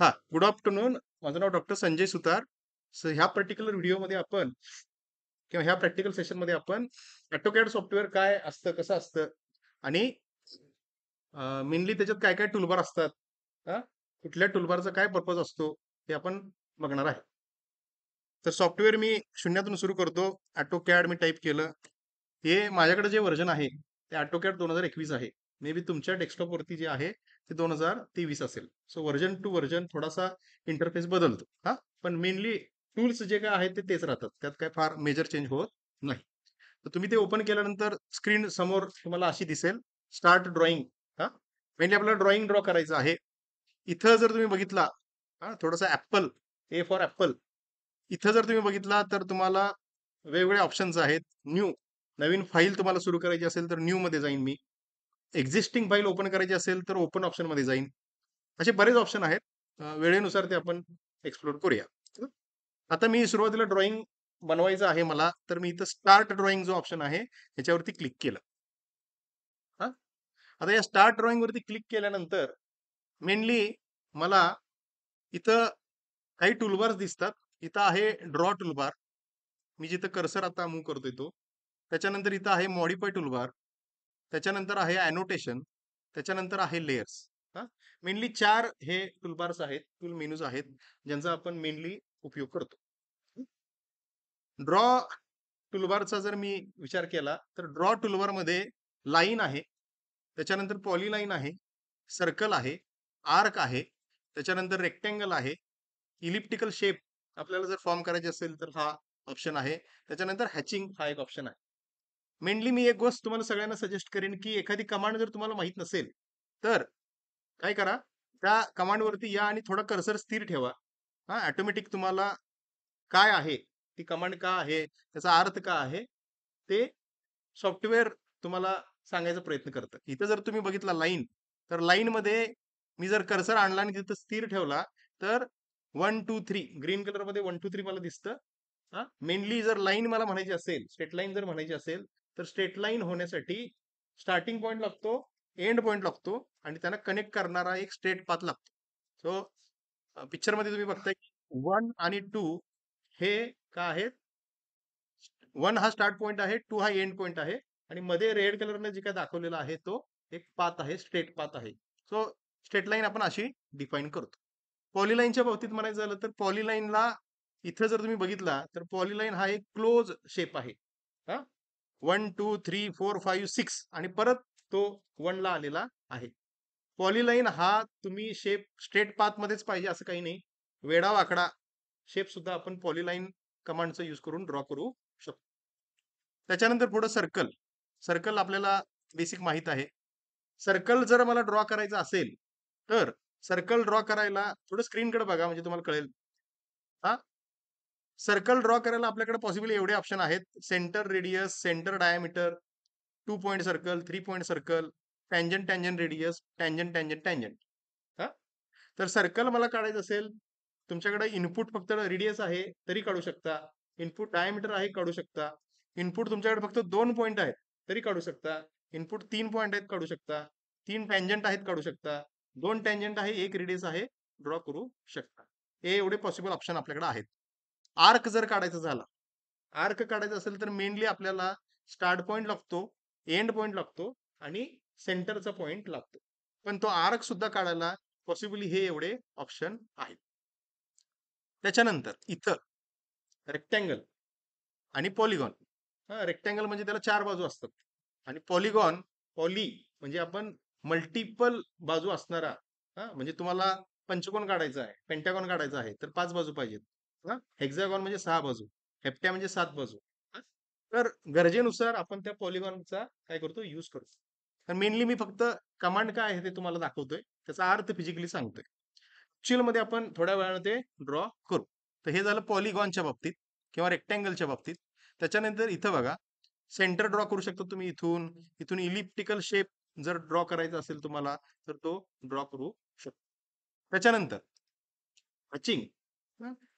हां, good afternoon. माझं नाव doctor Sanjay सुतार. ह्या पर्टिक्युलर व्हिडिओमध्ये आपण किंवा ह्या प्रॅक्टिकल सेशनमध्ये आपण AutoCAD सॉफ्टवेअर काय असतं, कसं असतं आणि मेनली त्याच्यात काय काय टूलबार असतात, हां, कुठल्या टूलबारचा काय पर्पज असतो, हे आपण बघणार आहे. तर सॉफ्टवेअर मी शून्यातून सुरू करतो. AutoCAD मी टाईप केलं. हे माझ्याकडे जे व्हर्जन आहे, ते AutoCAD 2021 आहे. मे बी तुमच्या डेस्कटॉपवरती जे आहे, ते 2023 असेल. सो व्हर्जन टू व्हर्जन थोडासा इंटरफेस बदलतो. हां, पण मेनली टूल्स जे काय आहेत, ते तेच राहतात. त्यात काय फार मेजर चेंज होत नाही. तर तुम्ही ते ओपन केल्यानंतर स्क्रीन समोर तुम्हाला अशी दिसेल, स्टार्ट ड्रॉइंग. हां, मेनली आपल्याला ड्रॉइंग ड्रॉ करायचं आहे. इथं जर तुम्ही बघितला, हां, थोडासा ॲपल, ए फॉर ॲपल. इथं जर तुम्ही बघितला तर तुम्हाला वेगवेगळे ऑप्शन्स आहेत. न्यू, नवीन फाईल तुम्हाला सुरू करायची असेल तर न्यू मध्ये जाईन मी. एक्झिस्टिंग फाईल ओपन करायची असेल तर ओपन ऑप्शनमध्ये जाईन. असे बरेच ऑप्शन आहेत. वेळेनुसार ते आपण एक्सप्लोर करूया. हं. आता मी सुरुवातीला ड्रॉइंग बनवायचं आहे मला, तर मी इथं स्टार्ट ड्रॉइंग जो ऑप्शन आहे, ह्याच्यावरती क्लिक केलं. हां. आता या स्टार्ट ड्रॉइंगवरती क्लिक केल्यानंतर मेनली मला इथं काही टूलबार्स दिसतात. इथं आहे ड्रॉ टूलबार. मी जिथं कर्सर आता मूव्ह करतोय तो. त्याच्यानंतर इथं आहे मॉडिफाय टूलबार. त्याच्यानंतर आहे अॅनोटेशन. त्याच्यानंतर आहे लेयर्स. हां. मेनली 4 हे टूलबार्स आहेत, टूल मेनूज आहेत, ज्यांचा आपण मेनली उपयोग करतो. ड्रॉ टूलबारचा जर मी विचार केला, तर ड्रॉ टूलबारमध्ये लाईन आहे, त्याच्यानंतर पॉलीलाईन आहे, सर्कल आहे, आर्क आहे, त्याच्यानंतर रेक्टेंगल आहे, इलिप्टिकल शेप आपल्याला जर फॉर्म करायचे असेल तर हा ऑप्शन आहे. त्याच्यानंतर हॅचिंग हा एक ऑप्शन आहे. मेनली मी एक गोष्ट तुम्हाला सगळ्यांना सजेस्ट करेन, की एखादी कमांड जर तुम्हाला माहीत नसेल, तर काय करा, त्या कमांडवरती या आणि थोडा कर्सर स्थिर ठेवा. हां, ऑटोमॅटिक तुम्हाला काय आहे, ती कमांड का आहे, त्याचा अर्थ का आहे, ते सॉफ्टवेअर तुम्हाला सांगायचा प्रयत्न करतं. इथं जर तुम्ही बघितला लाईन, तर लाईनमध्ये मी जर कर्सर आणला आणि तिथं स्थिर ठेवला, तर 1, 2, 3 ग्रीन कलरमध्ये 1, 2, 3 मला दिसतं. हां, मेनली जर लाईन मला म्हणायची असेल, स्ट्रेट लाईन जर म्हणायची असेल, तर स्ट्रेट लाईन होण्यासाठी स्टार्टिंग पॉइंट लागतो, एंड पॉइंट लागतो आणि त्यांना कनेक्ट करणारा एक स्ट्रेट पाथ लागतो. सो पिक्चरमध्ये तुम्ही बघताय की 1 आणि 2 हे काय आहेत? 1 हा स्टार्ट पॉइंट आहे, 2 हा एंड पॉइंट आहे आणि मध्ये रेड कलरने जे काही दाखवलेला आहे, तो एक पाथ आहे, स्ट्रेट पाथ आहे. सो स्ट्रेट लाईन आपण अशी डिफाईन करतो. पॉलीलाईनच्या बाबतीत म्हणायचं झालं तर पॉलीलाईनला इथं जर तुम्ही बघितला, तर पॉलीलाईन हा एक क्लोज शेप आहे. हां, 1, 2, 3, 4, 5, 6 आणि परत तो 1 ला आलेला आहे. पॉलीलाईन हा तुम्ही शेप स्ट्रेट पाथमध्येच पाहिजे असं काही नाही. वेडा-वाकडा शेप सुद्धा आपण पॉलीलाईन कमांडचा यूज करून ड्रॉ करू शकतो. त्याच्यानंतर पुढं सर्कल. सर्कल आपल्याला बेसिक माहीत आहे. सर्कल जर मला ड्रॉ करायचा असेल, तर सर्कल ड्रॉ करायला थोडं स्क्रीनकडे बघा म्हणजे तुम्हाला कळेल. हां, सर्कल ड्रॉ करायला आपल्याकडे पॉसिबल एवढे ऑप्शन आहेत. Centre radius, centre diameter, 2 point circle, 3 point circle, tangent tangent radius, tangent tangent tangent. हां, तर सर्कल मला काढायचं असेल, तुमच्याकडे इनपुट फक्त रेडियस आहे तरी काढू शकता. इनपुट डायमीटर आहे काढू शकता. इनपुट तुमच्याकडे फक्त 2 पॉइंट आहेत तरी काढू शकता. इनपुट 3 पॉइंट आहेत काढू शकता. 3 टॅन्जंट आहेत काढू शकता. 2 टॅन्जंट आहे, 1 रेडियस आहे, ड्रॉ करू शकता. हे एवढे पॉसिबल ऑप्शन आपल्याकडे आहेत. आर्क जर काढायचा झाला, आर्क काढायचा असेल तर मेनली आपल्याला स्टार्ट पॉइंट लागतो, एंड पॉइंट लागतो आणि सेंटरचा पॉइंट लागतो. पण तो आर्क सुद्धा काढायला पॉसिबली हे एवढे ऑप्शन आहेत. त्याच्यानंतर इथं रेक्टँगल आणि पॉलिगॉन. हां, रेक्टँगल म्हणजे त्याला 4 बाजू असतात आणि पॉलिगॉन, पॉली म्हणजे आपण मल्टिपल बाजू असणारा. हां, म्हणजे तुम्हाला पंचकोन काढायचा आहे, पेंटागॉन काढायचा आहे, तर 5 बाजू पाहिजेत. हां, हेक्सागॉन म्हणजे 6 बाजू, हेप्टा म्हणजे 7 बाजू. हां, तर गरजेनुसार आपण त्या पॉलिगॉनचा काय करतो, यूज करतो. तर मेनली मी फक्त कमांड काय आहे ते तुम्हाला दाखवतोय. त्याचा अर्थ फिजिकली सांगतोय. ॲक्चुअलमध्ये आपण थोड्या वेळाने ते ड्रॉ करू. तर हे झालं पॉलिगॉनच्या बाबतीत किंवा रेक्टँगलच्या बाबतीत. त्याच्यानंतर इथं बघा, सेंटर ड्रॉ करू शकता तुम्ही इथून. इथून इलिप्टिकल शेप जर ड्रॉ करायचा असेल तुम्हाला, तर तो ड्रॉ करू शकता. त्याच्यानंतर हॅचिंग.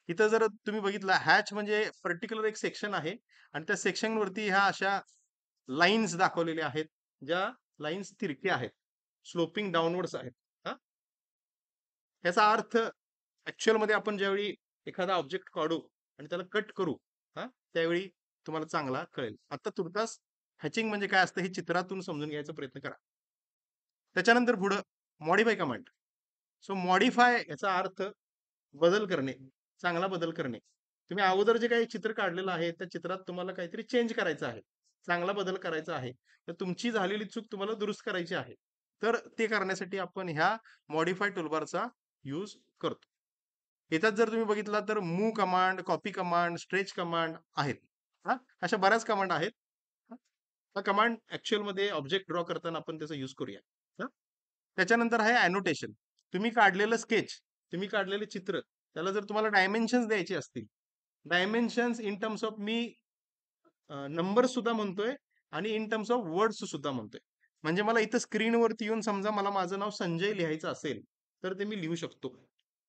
इथं जर तुम्ही बघितलं, हॅच म्हणजे पर्टिक्युलर एक सेक्शन आहे आणि त्या सेक्शनवरती ह्या अशा लाईन्स दाखवलेल्या आहेत, ज्या लाईन्स तिरक्या आहेत, स्लोपिंग डाउनवर्ड्स आहेत. हां, याचा अर्थ मध्ये आपण ज्यावेळी एखादा ऑब्जेक्ट काढू आणि त्याला कट करू, हा, त्यावेळी तुम्हाला चांगला कळेल. आता तुर्तास हॅचिंग म्हणजे काय असतं हे चित्रातून समजून घ्यायचा प्रयत्न करा. त्याच्यानंतर पुढं मॉडिफाय कमांड. सो मॉडिफाय याचा अर्थ बदल करणे, चांगला बदल करणे. तुम्ही अगोदर जे काही चित्र काढलेलं आहे त्या चित्रात तुम्हाला काहीतरी चेंज करायचं आहे, चांगला बदल करायचा आहे, तर तुमची झालेली चूक तुम्हाला दुरुस्त करायची आहे. तर ते करण्यासाठी आपण ह्या मॉडिफाय टूलबारचा यूज करतो. याच्यात जर तुम्ही बघितला तर move command, copy command, stretch command आहेत. हा, अशा बऱ्याच कमांड आहेत. हा कमांड ऍक्च्युअल मध्ये ऑब्जेक्ट ड्रॉ करताना आपण त्याचा यूज करूया. हा? त्याच्यानंतर आहे अॅनोटेशन. तुम्ही काढलेलं स्केच, तुम्ही काढलेले चित्र, त्याला जर तुम्हाला डायमेन्शन्स द्यायचे असतील, dimensions in terms of me number सुद्धा म्हणतोय आणि इन टर्म्स ऑफ वर्ड्स सुद्धा म्हणतोय. म्हणजे मला इथं स्क्रीनवरती येऊन समजा मला माझं नाव संजय लिहायचं असेल तर ते मी लिहू शकतो,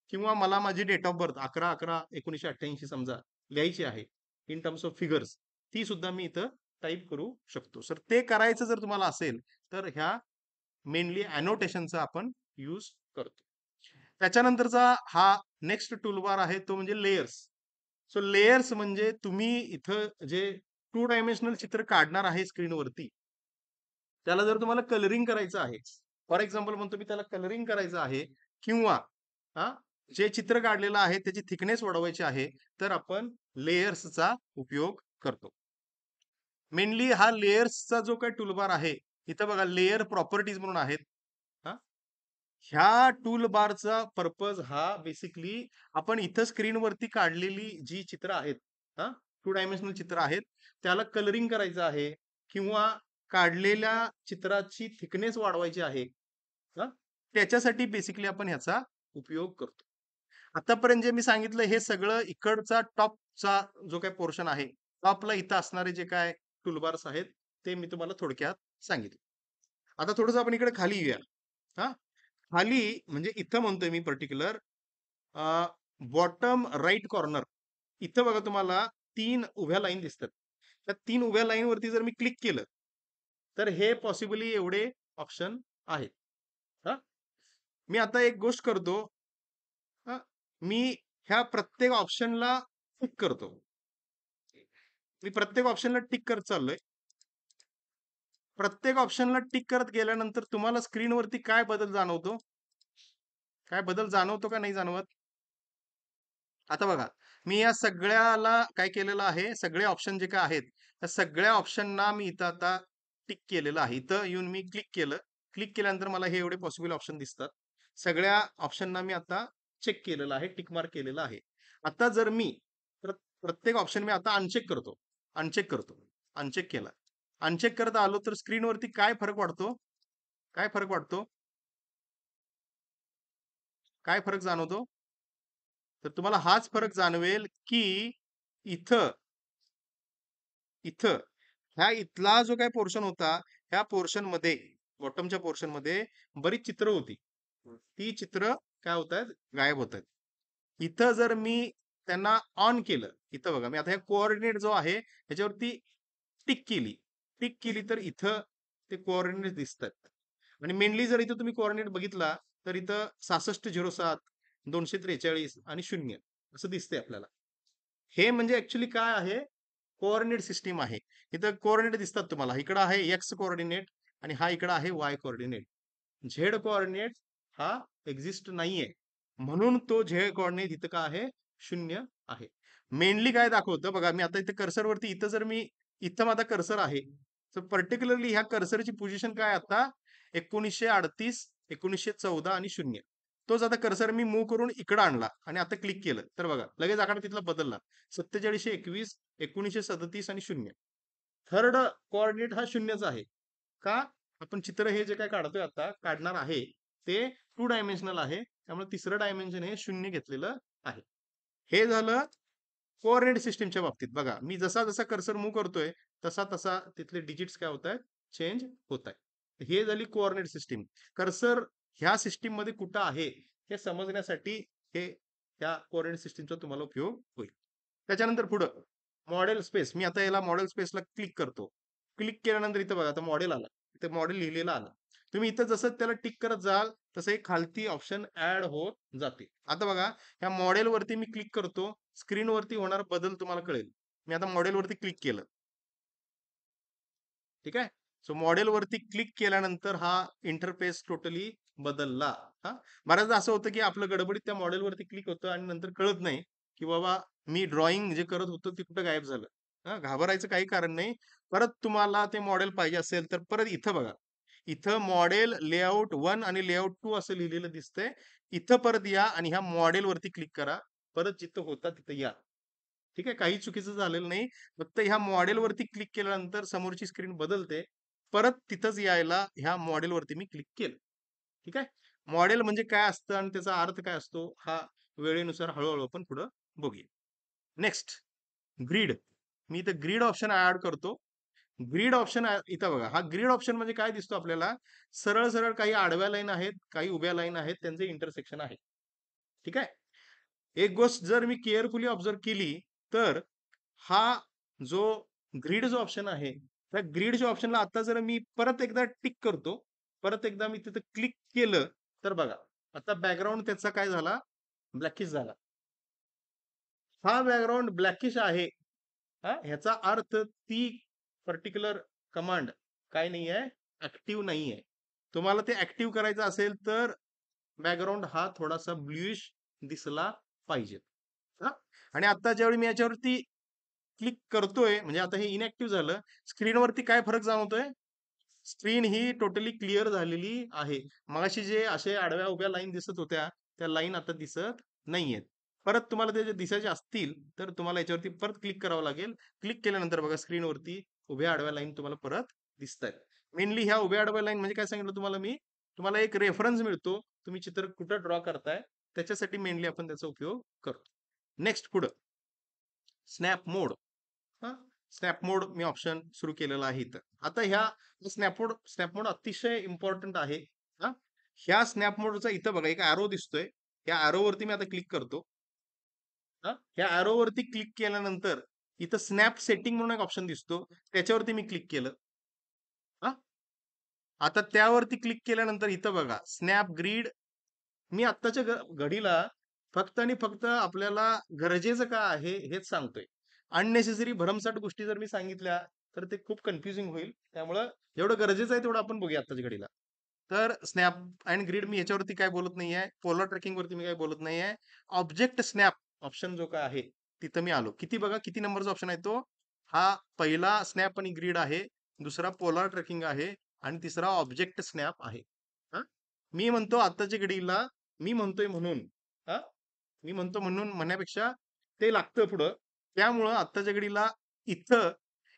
किंवा मला माझी डेट ऑफ बर्थ 11/11/1988 समजा लिहायची आहे इन टर्म्स ऑफ फिगर्स, ती सुद्धा मी इथं टाईप करू शकतो. सर ते करायचं जर तुम्हाला असेल तर ह्या मेनली अॅनोटेशनचा आपण यूज करतो. त्याच्यानंतरचा हा नेक्स्ट टूलबार आहे तो म्हणजे लेयर्स. सो लेयर्स म्हणजे तुम्ही इथं जे 2 डायमेन्शनल चित्र काढणार आहे स्क्रीनवरती, त्याला जर तुम्हाला कलरिंग करायचं आहे, फॉर एक्झाम्पल म्हणतो मी त्याला कलरिंग करायचं आहे, किंवा हा, जे चित्र काढलेलं आहे त्याची थिकनेस वाढवायची आहे, तर आपण लेयर्सचा उपयोग करतो. मेनली हा लेयर्सचा जो काही टूलबार आहे, इथं बघा लेयर प्रॉपर्टीज म्हणून आहेत. हा, ह्या टूल बारचा पर्पज हा बेसिकली आपण इथं स्क्रीनवरती काढलेली जी चित्र आहेत, हा, 2 डायमेन्शनल चित्र आहेत, त्याला कलरिंग करायचं आहे, किंवा काढलेल्या चित्राची थिकनेस वाढवायची आहे, हा, त्याच्यासाठी बेसिकली आपण ह्याचा उपयोग करतो. आतापर्यंत जे मी सांगितलं हे सगळं इकडचा टॉपचा जो काही पोर्शन आहे, टॉपला इथं असणारे जे काय टूलबार्स आहेत ते मी तुम्हाला थोडक्यात सांगितलं. आता थोडंसं आपण इकडे खाली येऊया. हा, खाली म्हणजे इथं म्हणतोय मी पर्टिक्युलर बॉटम राईट कॉर्नर, इथं बघा तुम्हाला 3 उभ्या लाईन दिसतात. त्या 3 उभ्या लाईन वरती जर मी क्लिक केलं तर हे पॉसिबली एवढे ऑप्शन आहेत. हा, मी आता एक गोष्ट करतो. हा, मी ह्या प्रत्येक ऑप्शनला टिक करतो. मी प्रत्येक ऑप्शनला टिक करत चाललोय. प्रत्येक ऑप्शनला टिक करत गेल्यानंतर तुम्हाला स्क्रीनवरती काय बदल जाणवतो? काय बदल जाणवतो का नाही जाणवत? आता बघा, मी या सगळ्याला काय केलेलं आहे, सगळे ऑप्शन जे काय आहेत, त्या सगळ्या ऑप्शनना मी इथं आता टिक केलेलं आहे. इथं येऊन मी क्लिक केलं. क्लिक केल्यानंतर मला हे एवढे पॉसिबल ऑप्शन दिसतात. सगळ्या ऑप्शनना मी आता चेक केलेलं आहे, टिक मार्क केलेलं आहे. आता जर मी प्रत्येक ऑप्शन मी आता अनचेक करतो. अनचेक करतो. अनचेक केला. अनचेक करत आलो तर स्क्रीनवरती काय फरक वाटतो? काय फरक वाटतो? काय फरक जाणवतो? तर तुम्हाला हाच फरक जाणवेल की इथं इथं ह्या इथला जो काही पोर्शन होता, ह्या पोर्शन मध्ये, बॉटमच्या पोर्शन मध्ये बरीच चित्र होती. ती चित्र काय होत आहेत, गायब होत आहेत. इथं जर मी त्यांना ऑन केलं, इथं बघा मी आता हे कोऑर्डिनेट जो आहे ह्याच्यावरती टिक केली, टिक केली तर इथं ते कोऑर्डिनेट दिसतात. आणि मेनली जर इथं तुम्ही कोऑर्डिनेट बघितला तर इथं 6607, 243 आणि 0 असं दिसतंय आपल्याला. हे म्हणजे ऍक्च्युली काय आहे, कोऑर्डिनेट सिस्टीम आहे. इथं कोऑर्डिनेट दिसतात तुम्हाला, इकडं आहे एक्स कोऑर्डिनेट आणि हा इकडं आहे वाय कोऑर्डिनेट. झेड कोऑर्डिनेट हा एक्झिस्ट नाहीये, म्हणून तो झेड कोऑर्डिनेट इथं का आहे, 0 आहे. मेनली काय दाखवतं बघा, मी आता इथं कर्सरवरती इथं जर मी, इथं माझा कर्सर आहे, तर पर्टिक्युलरली ह्या कर्सरची पोझिशन काय आता 1938, 1914 आणि 0. तोच आता कर्सर मी मूव्ह करून इकडं आणला आणि आता क्लिक केलं तर बघा लगेच आकडा तिथला बदलला. 4721, 1937 आणि 0. थर्ड कोऑर्डिनेट हा 0च आहे. का? आपण चित्र हे जे काय काढतोय आता, काढणार आहे ते 2 डायमेन्शनल आहे. त्यामुळे तिसरं डायमेन्शन हे 0 घेतलेलं आहे. हे झालं कोऑर्डिनेट सिस्टीमच्या बाबतीत. बघा मी जसा जसा कर्सर मूव्ह करतोय तसा तसा तिथले डिजिट्स काय होत आहेत, चेंज होत आहेत. हे झाली कोऑर्डिनेट सिस्टीम. कर्सर ह्या सिस्टीम मध्ये कुठं आहे हे समजण्यासाठी हे त्या कोऑर्डिनेट सिस्टीमचा तुम्हाला उपयोग होईल. त्याच्यानंतर पुढं मॉडेल स्पेस, मी आता याला मॉडेल स्पेसला क्लिक करतो. क्लिक केल्यानंतर इथं बघा आता मॉडेल आला, इथे मॉडेल लिहिलेला आला. तुम्ही इथं जसं त्याला टिक करत जाल तसं एक खालती ऑप्शन ऍड होत जाते. आता बघा, ह्या मॉडेलवरती मी क्लिक करतो, स्क्रीनवरती होणारा बदल तुम्हाला कळेल. मी आता मॉडेलवरती क्लिक केलं. ठीक आहे. सो मॉडेलवरती क्लिक केल्यानंतर हा इंटरफेस टोटली बदलला. हा, बऱ्याचदा असं होतं की आपलं गडबडीत त्या मॉडेलवरती क्लिक होतं आणि नंतर कळत नाही की बाबा मी ड्रॉइंग जे करत होतो ते कुठं गायब झालं. हा, घाबरायचं काही कारण नाही. परत तुम्हाला ते मॉडेल पाहिजे असेल तर परत इथं बघा, इथं मॉडेल लेआउट 1 आणि लेआउट 2 असं लिहिलेलं दिसतंय. इथं परत या आणि ह्या मॉडेलवरती क्लिक करा. परत जिथं होता तिथं या. ठीक आहे, काही चुकीचं झालेलं नाही. फक्त ह्या मॉडेलवरती क्लिक केल्यानंतर समोरची स्क्रीन बदलते. परत तिथंच यायला ह्या मॉडेलवरती मी क्लिक केलं. ठीक आहे. मॉडेल म्हणजे काय असतं आणि त्याचा अर्थ काय असतो हा वेळेनुसार हळूहळू आपण पुढं बघूया. Next, grid. मी इथं ग्रीड ऑप्शन ऍड करतो. ग्रीड ऑप्शन इथं बघा, हा ग्रीड ऑप्शन म्हणजे काय दिसतो आपल्याला, सरळ सरळ काही आडव्या लाईन आहेत, काही उभ्या लाईन आहेत, त्यांचे इंटरसेक्शन आहे. ठीक आहे. एक गोष्ट जर मी केअरफुली ऑब्झर्व केली तर हा जो ग्रीड जो ऑप्शन आहे, त्या ग्रीडच्या ऑप्शनला आता जर मी परत एकदा टिक करतो, परत एकदा मी तिथं क्लिक केलं, तर बघा आता बॅकग्राऊंड त्याचा काय झाला, ब्लॅकिश झाला. हा बॅकग्राऊंड ब्लॅकिश आहे. हा, ह्याचा अर्थ ती पर्टिक्युलर कमांड काय नाही आहे, ऍक्टिव्ह नाही आहे. तुम्हाला ते ऍक्टिव्ह करायचं असेल तर बॅकग्राऊंड हा थोडासा ब्ल्यूइश दिसला पाहिजे. हा, आणि आता ज्यावेळी मी याच्यावरती क्लिक करतोय म्हणजे आता हे इनॅक्टिव्ह झालं, स्क्रीनवरती काय फरक जाणवतोय, स्क्रीन ही टोटली क्लिअर झालेली आहे. मगाशी जे असे आडव्या उभ्या लाईन दिसत होत्या त्या लाईन आता दिसत नाहीयेत. परत तुम्हाला ते जे दिसायचे असतील तर तुम्हाला याच्यावरती परत क्लिक करावं लागेल. क्लिक केल्यानंतर बघा स्क्रीनवरती उभ्या आडव्या लाईन तुम्हाला परत दिसत आहेत. मेनली ह्या उभ्या आडव्या लाईन म्हणजे काय सांगितलं तुम्हाला मी, तुम्हाला एक रेफरन्स मिळतो, तुम्ही चित्र कुठं ड्रॉ करताय त्याच्यासाठी मेनली आपण त्याचा उपयोग करतो. नेक्स्ट पुढं स्नॅप मोड. हा, स्नॅप मोड मी ऑप्शन सुरू केलेला आहे इथं. आता ह्या स्नॅप मोड अतिशय इम्पॉर्टंट आहे. हा, ह्या स्नॅप मोडचा इथं बघा एक ॲरो दिसतोय. या ॲरोवरती मी आता क्लिक करतो. हा, ह्या ॲरोवरती क्लिक केल्यानंतर इथं स्नॅप सेटिंग म्हणून एक ऑप्शन दिसतो, त्याच्यावरती मी क्लिक केलं. हा, आता त्यावरती क्लिक केल्यानंतर इथं बघा स्नॅप ग्रीड. मी आत्ताच्या घडीला फक्त आणि फक्त आपल्याला गरजेचं काय आहे हेच सांगतोय. अननेसेसरी भरमसाठ गोष्टी जर मी सांगितल्या तर ते खूप कन्फ्युजिंग होईल. त्यामुळं जेवढं गरजेचं आहे तेवढं आपण बघूया आत्ताच्या घडीला. तर स्नॅप अँड ग्रीड मी याच्यावरती काय बोलत नाहीये. पोलर ट्रॅकिंग वरती मी काय बोलत नाहीये. ऑब्जेक्ट स्नॅप ऑप्शन जो काय आहे तिथं मी आलो. किती बघा किती नंबरचा ऑप्शन आहे तो? हा पहिला स्नॅप आणि ग्रीड आहे, दुसरा पोलर ट्रॅकिंग आहे आणि तिसरा ऑब्जेक्ट स्नॅप आहे. हा, मी म्हणतो आत्ताच्या घडीला, मी म्हणतोय म्हणून, हा, मी म्हणतो म्हणून म्हणण्यापेक्षा ते लागतं पुढं. त्यामुळं आत्ताच्या घडीला इथं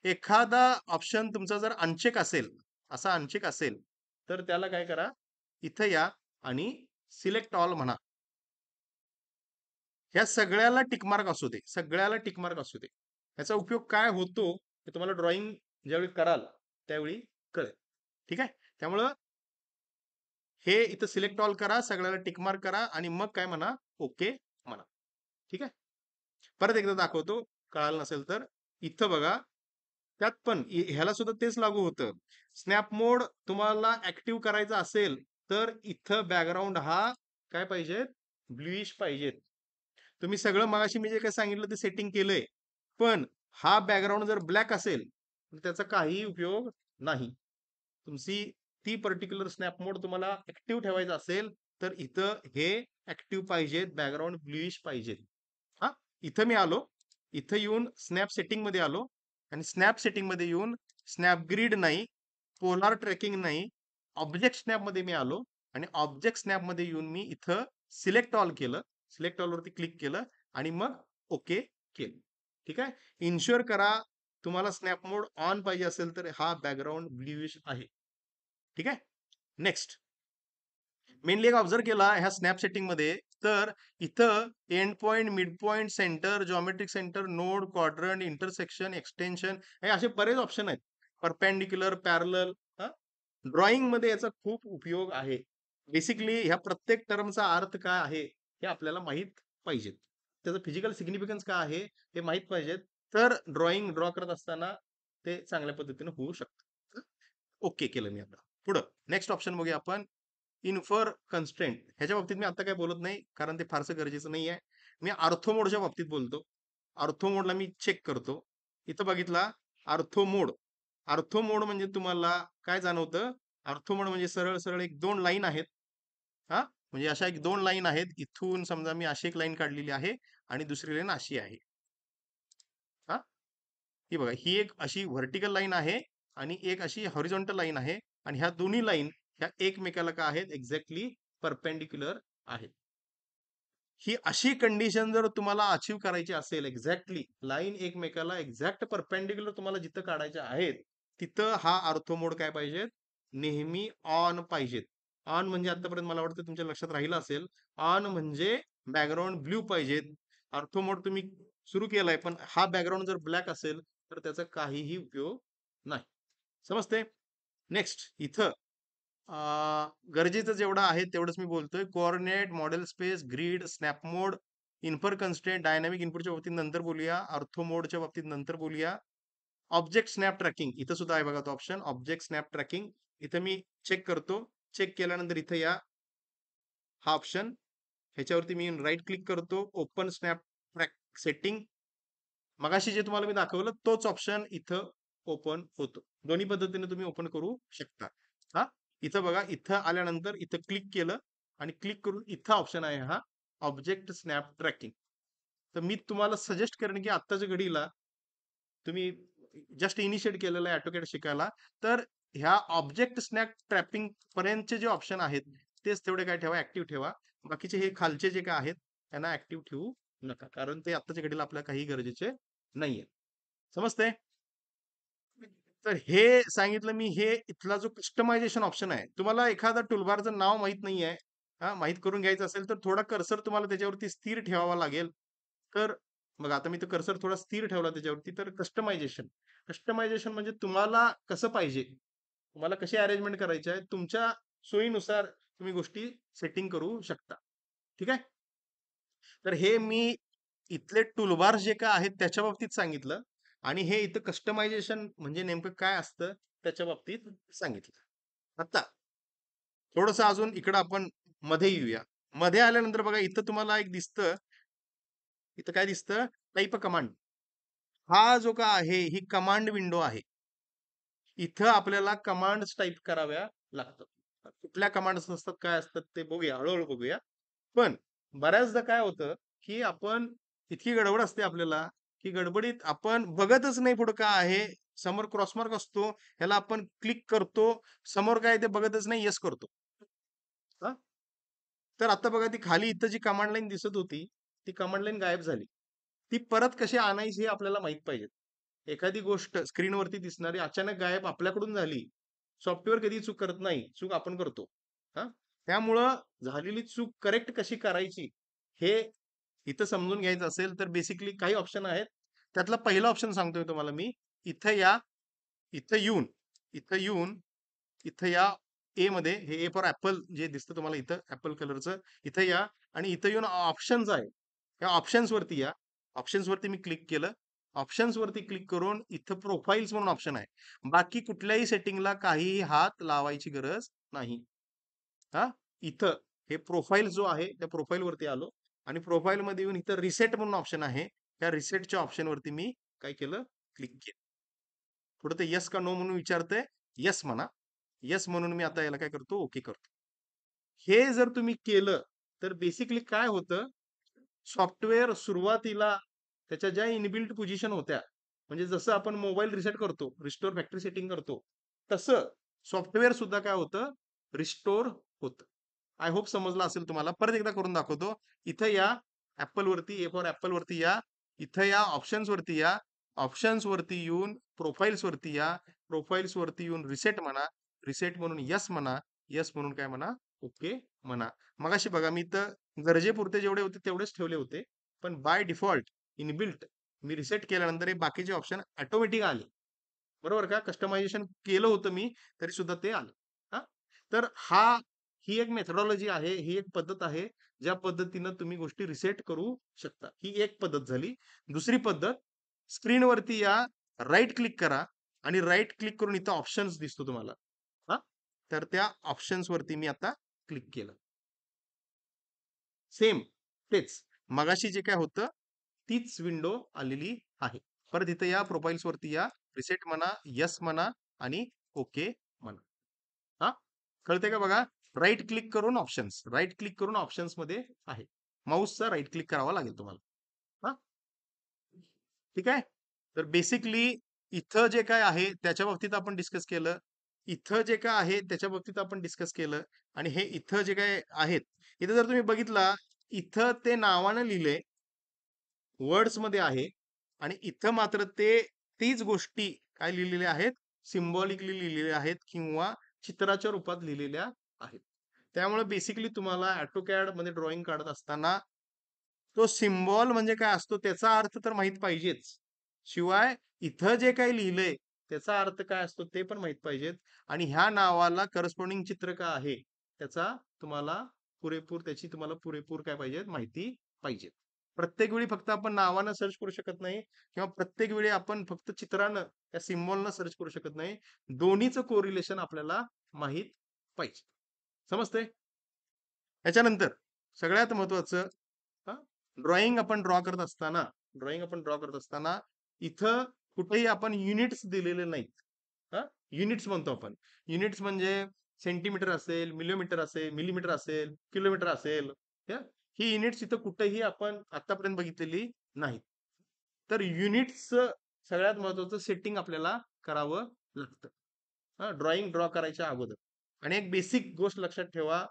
एखादा ऑप्शन तुमचा जर अनचेक असेल, असा अनचेक असेल तर त्याला काय करा, इथं या आणि सिलेक्ट ऑल म्हणा. ह्या सगळ्याला टिकमार्क असू दे, सगळ्याला टिकमार्क असू दे. याचा उपयोग काय होतो हे तुम्हाला ड्रॉइंग ज्यावेळी कराल त्यावेळी कळेल. ठीक आहे. त्यामुळं हे इथं सिलेक्ट ऑल करा, सगळ्याला टिकमार्क करा आणि मग काय म्हणा, ओके म्हणा. ठीक आहे. परत एकदा दाखवतो, कळालं नसेल तर. इथं बघा, त्यात पण ह्याला सुद्धा तेच लागू होतं. स्नॅप मोड तुम्हाला ऍक्टिव्ह करायचा असेल तर इथं बॅकग्राऊंड हा काय पाहिजेत, ब्ल्यूइश पाहिजेत. तुम्ही सगळं मगाशी मी जे काही सांगितलं ते सेटिंग केलंय, पण हा बॅकग्राऊंड जर ब्लॅक असेल तर त्याचा काहीही उपयोग नाही. तुमची ती पर्टिक्युलर स्नॅप मोड तुम्हाला ऍक्टिव्ह ठेवायचा असेल तर इथं हे ऍक्टिव्ह पाहिजेत, बॅकग्राऊंड ब्ल्यूइश पाहिजेत. हा, इथं मी आलो, इथं येऊन स्नॅप सेटिंग मध्ये आलो आणि स्नॅप सेटिंग मध्ये येऊन स्नॅप ग्रीड नाही, पोलार ट्रॅकिंग नाही, ऑब्जेक्ट स्नॅप मध्ये मी आलो आणि ऑब्जेक्ट स्नॅप मध्ये येऊन मी इथं सिलेक्ट ऑल केलं. सिलेक्ट ऑल वरती क्लिक केलं आणि मग ओके केलं. ठीक आहे. इन्शुअर करा तुम्हाला स्नॅप मोड ऑन पाहिजे असेल तर हा बॅकग्राऊंड ब्ल्यूइश आहे. ठीक आहे. नेक्स्ट, मेनली एक ऑब्झर्व केला ह्या स्नॅप सेटिंग मध्ये तर इथं end point, mid point, centre, geometric centre, node, quadrant, intersection, extension हे असे बरेच ऑप्शन आहेत. Perpendicular, parallel. ड्रॉइंग मध्ये याचा खूप उपयोग आहे. बेसिकली ह्या प्रत्येक टर्मचा अर्थ काय आहे हे आपल्याला माहित पाहिजे. त्याचं फिजिकल सिग्निफिकन्स काय आहे हे माहित पाहिजेत. तर ड्रॉइंग ड्रॉ करत असताना ते चांगल्या पद्धतीने होऊ शकतं. ओके केलं मी आता. पुढं नेक्स्ट ऑप्शन बघूया आपण. इन्फर कन्स्ट्रेंट ह्याच्या बाबतीत मी आता काय बोलत नाही, कारण ते फारसं गरजेचं नाही आहे. मी ऑर्थो मोडच्या बाबतीत बोलतो. ऑर्थो मोडला मी चेक करतो. इथं बघितला ऑर्थो मोड. ऑर्थो मोड म्हणजे तुम्हाला काय जाणवतं? ऑर्थो मोड म्हणजे सरळ सरळ एक दोन लाईन आहेत. हा, म्हणजे अशा एक दोन लाईन आहेत. इथून समजा मी अशी एक लाईन काढलेली आहे आणि दुसरी लाईन अशी आहे. हा, ही बघा, ही एक अशी व्हर्टिकल लाईन आहे आणि एक अशी हॉरिझॉन्टल लाईन आहे. आणि ह्या दोन्ही लाईन ह्या एकमेकाला काय आहेत? एक्झॅक्टली परपेंडिक्युलर आहेत. ही अशी कंडिशन जर तुम्हाला अचीव करायची असेल, एक्झॅक्टली लाईन एकमेकाला एक्झॅक्ट परपेंडिक्युलर तुम्हाला जिथं काढायच्या आहेत, तिथं हा ऑर्थो मोड काय पाहिजेत? नेहमी ऑन पाहिजेत. ऑन म्हणजे आतापर्यंत मला वाटतं तुमच्या लक्षात राहिलं असेल, ऑन म्हणजे बॅकग्राऊंड ब्ल्यू पाहिजेत. ऑर्थो मोड तुम्ही सुरू केलाय, पण हा बॅकग्राऊंड जर ब्लॅक असेल तर त्याचा काहीही उपयोग नाही. समजते? नेक्स्ट इथं गरजेचं जेवढं आहे तेवढंच मी बोलतोय. Coordinate, model space, grid, snap mode, infer constraint, dynamic इनपुटच्या बाबतीत नंतर बोलूया. ऑर्थो मोडच्या बाबतीत नंतर बोलूया. ऑब्जेक्ट स्नॅप ट्रॅकिंग इथं सुद्धा आहे बघा तो ऑप्शन, ऑब्जेक्ट स्नॅप ट्रॅकिंग. इथं मी चेक करतो. चेक केल्यानंतर इथं या हा ऑप्शन, ह्याच्यावरती मी राईट क्लिक करतो. Open snap track setting. मगाशी जे तुम्हाला मी दाखवलं तोच ऑप्शन इथं ओपन होतो. दोन्ही पद्धतीने तुम्ही ओपन करू शकता. हा, इथं बघा, इथं आल्यानंतर इथं क्लिक केलं आणि क्लिक करून इथं ऑप्शन आहे हा ऑब्जेक्ट स्नॅप ट्रॅकिंग. तर मी तुम्हाला सजेस्ट करेन की आत्ताच्या घडीला तुम्ही जस्ट इनिशिएट केलेलं आहे ऑटोकॅड शिकायला, तर ह्या ऑब्जेक्ट स्नॅप ट्रॅपिंग पर्यंतचे जे ऑप्शन आहेत तेच तेवढे काय ठेवा, ऍक्टिव्ह ठेवा. बाकीचे हे खालचे जे काय आहेत त्यांना ऍक्टिव्ह ठेवू नका, कारण ते आत्ताच्या घडीला आपल्याला काही गरजेचे नाहीये. समजते? तर हे सांगितलं मी. हे इथला जो कस्टमायझेशन ऑप्शन आहे, तुम्हाला एखादा टूलबारचं नाव माहित नाहीये, हा माहित करून घ्यायचं असेल तर थोडा कर्सर तुम्हाला त्याच्यावरती स्थिर ठेवावा लागेल. तर मग आता मी तो कर्सर थोडा स्थिर ठेवला त्याच्यावरती. तर कस्टमायझेशन, कस्टमायझेशन म्हणजे तुम्हाला कसं पाहिजे, तुम्हाला कशी अरेंजमेंट करायची आहे, तुमच्या सोयीनुसार तुम्ही गोष्टी सेटिंग करू शकता. ठीक आहे? तर हे मी इथले टूलबार्स जे काय आहेत त्याच्या बाबतीत सांगितलं आणि हे इथं कस्टमायझेशन म्हणजे नेमकं काय असतं त्याच्या बाबतीत सांगितलं. आता थोडंसं अजून इकडं आपण मध्ये येऊया. मध्ये आल्यानंतर बघा इथं तुम्हाला एक दिसतं, इथं काय दिसतं? Type a command. हा जो का आहे ही कमांड विंडो आहे. इथं आपल्याला कमांड्स टाइप कराव्या लागतात. कुठल्या कमांड्स असतात, काय असतात ते बघूया, हळूहळू बघूया. पण बऱ्याचदा काय होतं, की आपण इतकी गडबड असते आपल्याला, की गडबडीत आपण बघतच नाही पुढं काय आहे. समोर क्रॉसमार्क असतो, ह्याला आपण क्लिक करतो, समोर काय ते बघतच नाही, येस करतो. हा, तर आता बघा ती खाली इथं जी कमांड लाईन दिसत होती, ती कमांड लाईन गायब झाली. ती परत कशी आणायची हे आपल्याला माहित पाहिजे. एखादी गोष्ट स्क्रीनवरती दिसणारी अचानक गायब आपल्याकडून झाली. सॉफ्टवेअर कधी चूक करत नाही, चूक आपण करतो. हा, त्यामुळं झालेली चूक करेक्ट कशी करायची हे इथं समजून घ्यायचं असेल तर बेसिकली काही ऑप्शन आहेत. त्यातला पहिला ऑप्शन सांगतोय तुम्हाला मी. इथं या, इथं येऊन, इथं येऊन, इथं या ए मध्ये, हे ए फॉर ऍपल जे दिसतं तुम्हाला इथं ऍपल कलरचं, इथं या आणि इथं येऊन ऑप्शन्स आहे, या ऑप्शन्स वरती या. ऑप्शन्स वरती मी क्लिक केलं. ऑप्शन्स वरती क्लिक करून इथं प्रोफाईल्स म्हणून ऑप्शन आहे. बाकी कुठल्याही सेटिंगला काहीही हात लावायची गरज नाही. हा, इथं हे प्रोफाईल जो आहे त्या प्रोफाईल वरती आलो आणि प्रोफाईल मध्ये येऊन इथं रिसेट म्हणून ऑप्शन आहे. त्या रिसेटच्या ऑप्शन वरती मी काय केलं? क्लिक केलं. पुढे ते येस का नो म्हणून विचारतंय. येस म्हणा. येस म्हणून मी आता याला काय करतो? ओके करतो. हे जर तुम्ही केलं तर बेसिकली काय होतं, सॉफ्टवेअर सुरुवातीला त्याच्या ज्या इनबिल्ट पोझिशन होत्या, म्हणजे जसं आपण मोबाईल रिसेट करतो, रिस्टोर फॅक्टरी सेटिंग करतो, तसं सॉफ्टवेअर सुद्धा काय होतं? रिस्टोर होतं. आय होप समजलं असेल तुम्हाला. परत एकदा करून दाखवतो. इथं या, ऍपल वरती, ए फॉर ऍपल वरती या, इथं या, ऑप्शन्स वरती या, ऑप्शन्स वरती येऊन प्रोफाईल्स वरती या, प्रोफाईल्स वरती येऊन रिसेट म्हणा, रिसेट म्हणून यस म्हणा, यस म्हणून काय म्हणा? ओके म्हणा. मगाशी बघा मी तर गरजेपुरते जेवढे होते तेवढेच ठेवले होते. पण by default inbuilt me reset केल्यानंतर हे बाकीचे ऑप्शन ऑटोमॅटिक आले. बरोबर का? कस्टमायझेशन केलं होतं मी तरी सुद्धा ते आलं. हा, तर ही एक मेथडॉलॉजी आहे, ही एक पद्धत आहे, ज्या पद्धतीनं तुम्ही गोष्टी रिसेट करू शकता. ही एक पद्धत झाली. दुसरी पद्धत, स्क्रीनवरती या, राईट क्लिक करा आणि राईट क्लिक करून इथं ऑप्शन्स दिसतो तुम्हाला. हा, तर त्या ऑप्शन्स वरती मी आता क्लिक केलं. सेम तेच मगाशी जे काय होतं तीच विंडो आलेली आहे. परत इथं या प्रोफाईल्स वरती या, रिसेट म्हणा, येस म्हणा आणि ओके म्हणा. हा कळते का बघा? राईट क्लिक करून ऑप्शन्स, राईट क्लिक करून ऑप्शन्स मध्ये आहे. माऊसचा राईट क्लिक करावा लागेल तुम्हाला. हा ठीक आहे. तर बेसिकली इथं जे काय आहे त्याच्या बाबतीत आपण डिस्कस केलं. इथं जे काय आहे त्याच्या बाबतीत आपण डिस्कस केलं. आणि हे इथं जे काय आहेत, इथं जर तुम्ही बघितला, इथं ते नावानं लिहिले वर्ड्स मध्ये आहे आणि इथं मात्र ते तीच गोष्टी काय लिहिलेल्या आहेत, सिम्बॉलिकली लिहिलेल्या आहेत किंवा चित्राच्या रूपात लिहिलेल्या आहेत. त्यामुळे बेसिकली तुम्हाला ऑटोकॅड मध्ये ड्रॉइंग काढत असताना तो सिम्बॉल म्हणजे काय असतो त्याचा अर्थ तर माहित पाहिजेच. शिवाय इथं जे काही लिहिलंय त्याचा अर्थ काय असतो ते पण माहित पाहिजेत. आणि ह्या नावाला करस्पॉन्डिंग चित्र का आहे त्याचा तुम्हाला पुरेपूर काय पाहिजेत, माहिती पाहिजे. प्रत्येक वेळी फक्त आपण नावानं सर्च करू शकत नाही किंवा प्रत्येक वेळी आपण फक्त चित्रानं त्या सिम्बॉलनं सर्च करू शकत नाही. दोन्हीचं कोरिलेशन आपल्याला माहित पाहिजे. समजतंय? याच्यानंतर सगळ्यात महत्वाचं, ड्रॉइंग आपण ड्रॉ करत असताना, इथं कुठेही आपण युनिट्स दिलेले नाहीत. युनिट्स म्हणतो आपण. युनिट्स म्हणजे सेंटीमीटर असेल, मिलीमीटर असेल, किलोमीटर असेल. ही युनिट्स इथं कुठेही आपण आतापर्यंत बघितलेली नाहीत. तर युनिट्स सगळ्यात महत्वाचं सेटिंग आपल्याला करावं लागतं ड्रॉइंग ड्रॉ करायच्या अगोदर. आणि एक बेसिक गोष्ट लक्षात ठेवा,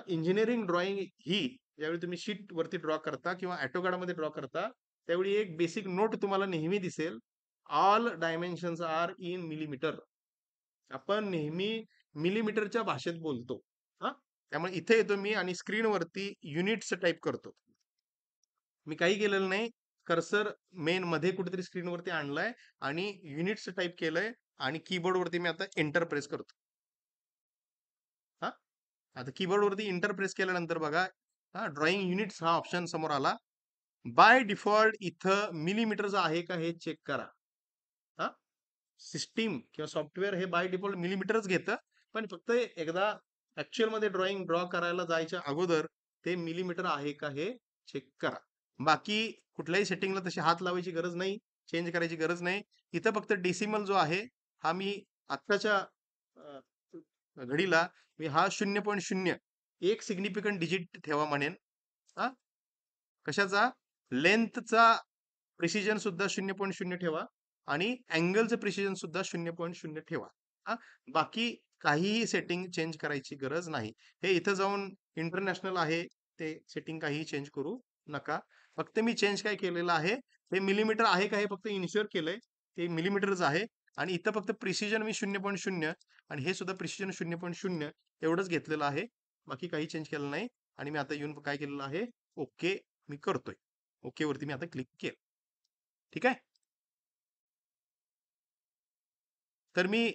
इंजिनिअरिंग ड्रॉइंग ही ज्यावेळी तुम्ही शीट वरती ड्रॉ करता किंवा ऑटोकॅड मध्ये ड्रॉ करता त्यावेळी एक बेसिक नोट तुम्हाला नेहमी दिसेल, all dimensions are in millimetre. आपण नेहमी मिलीमीटरच्या भाषेत बोलतो. हा त्यामुळे इथे येतो मी आणि स्क्रीनवरती युनिट्स टाईप करतो. मी काही केलेलं नाही, कर्सर मेन मध्ये कुठेतरी स्क्रीनवरती आणलाय आणि युनिट्स टाईप केलंय आणि कीबोर्ड वरती मी आता एंटर प्रेस करतो. हा आता कीबोर्ड वरती इंटर प्रेस केल्यानंतर बघा, ड्रॉइंग युनिट्स हा ऑप्शन समोर आला. बाय डिफॉल्ट इथं मिलीमीटरचं आहे का हे चेक करा. हा सिस्टीम किंवा सॉफ्टवेअर हे बाय डिफॉल्ट मिलीमीटरच घेतं, पण फक्त एकदा ऍक्च्युअल मध्ये ड्रॉइंग ड्रॉ करायला जायच्या अगोदर ते मिलीमीटर आहे का हे चेक करा. बाकी कुठल्याही सेटिंगला तशी हात लावायची गरज नाही, चेंज करायची गरज नाही. इथं फक्त डेसिमल जो आहे हा मी आत्ताच्या घडीला मी हा 0.0 एक सिग्निफिकंट डिजिट ठेवा म्हणेन. हा कशाचा? लेंथचा प्रिसिजन सुद्धा 0.0 ठेवा आणि अँगलचं प्रिसिजन सुद्धा 0.0 ठेवा. हा बाकी काहीही सेटिंग चेंज करायची गरज नाही. हे इथं जाऊन इंटरनॅशनल आहे ते सेटिंग काहीही चेंज करू नका. फक्त मी चेंज काय केलेलं आहे, ते मिलीमीटर आहे का हे फक्त इन्श्युअर केलंय, ते मिलीमीटरच आहे. आणि इथं फक्त प्रिसिजन मी 0.0 आणि हे सुद्धा प्रिसिजन 0.0 एवढंच घेतलेलं आहे. बाकी काही चेंज केलं नाही. आणि मी आता येऊन काय केलेलं आहे, ओके मी करतोय. ओके वरती मी आता क्लिक केलं. ठीक आहे. तर मी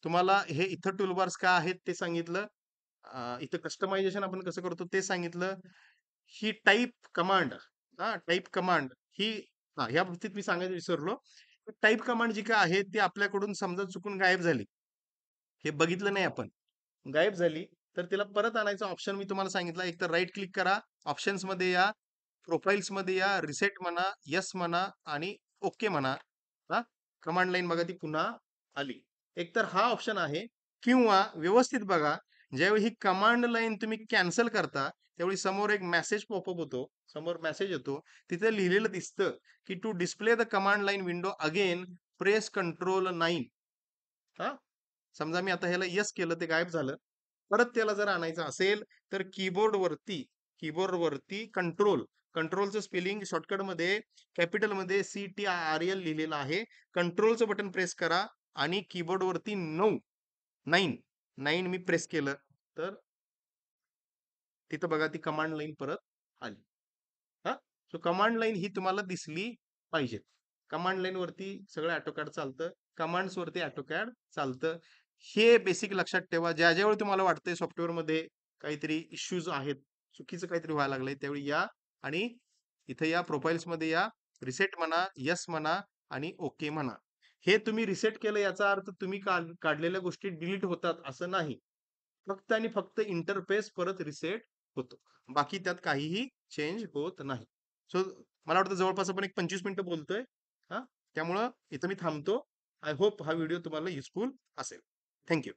तुम्हाला हे इथं टूलबार्स काय आहेत ते सांगितलं. इथं कस्टमायझेशन आपण कसं करतो ते सांगितलं. ही टाईप कमांड, टाईप कमांड ही, ह्या बाबतीत मी सांगायचं विसरलो. टाईप कमांड जी काय आहे ती आपल्याकडून समजा चुकून गायब झाली, हे बघितलं नाही आपण, गायब झाली तर तिला परत आणायचा ऑप्शन मी तुम्हाला सांगितला. एक तर राईट क्लिक करा, ऑप्शन्स मध्ये या, प्रोफाईल्स मध्ये या, रिसेट म्हणा, यस म्हणा आणि ओके म्हणा. हा कमांड लाईन बघा ती पुन्हा आली. एक तर हा ऑप्शन आहे. किंवा व्यवस्थित बघा, ज्यावेळी ही कमांड लाईन तुम्ही कॅन्सल करता त्यावेळी समोर एक मेसेज पॉपअप होतो, समोर मेसेज येतो, तिथे लिहिलेलं दिसतं की to display the command line window again press control 9. हा समजा मी आता ह्याला यस केलं, ते गायब झालं. परत त्याला जर आणायचं असेल तर कीबोर्ड वरती कंट्रोलचं स्पेलिंग शॉर्टकट मध्ये कॅपिटल मध्ये CTRL लिहिलेलं आहे. कंट्रोलचं बटन प्रेस करा आणि कीबोर्ड वरती 9 मी प्रेस केलं तर तिथं बघा ती कमांड लाईन परत आली. हा सो कमांड लाईन ही तुम्हाला दिसली पाहिजे. कमांड लाईन वरती सगळं ऑटोकॅड चालतं, कमांड्स वरती ऑटोकॅड चालतं. हे बेसिक लक्षात ठेवा. ज्यावेळी तुम्हाला वाटतंय सॉफ्टवेअर मध्ये काहीतरी इश्यूज आहेत, चुकीचं काहीतरी व्हायला लागलंय, त्यावेळी या आणि इथे या, प्रोफाईल्स मध्ये या, रिसेट म्हणा, यस म्हणा आणि ओके म्हणा. हे तुम्ही रिसेट केलं याचा अर्थ तुम्ही काढलेल्या गोष्टी डिलीट होतात असं नाही. फक्त आणि फक्त इंटरफेस परत रिसेट होतो. बाकी त्यात काहीही चेंज होत नाही. सो मला वाटतं जवळपास आपण एक 25 मिनिटं बोलतोय. हां, त्यामुळं इथं मी थांबतो. आय होप हा व्हिडिओ तुम्हाला युजफुल असेल. थँक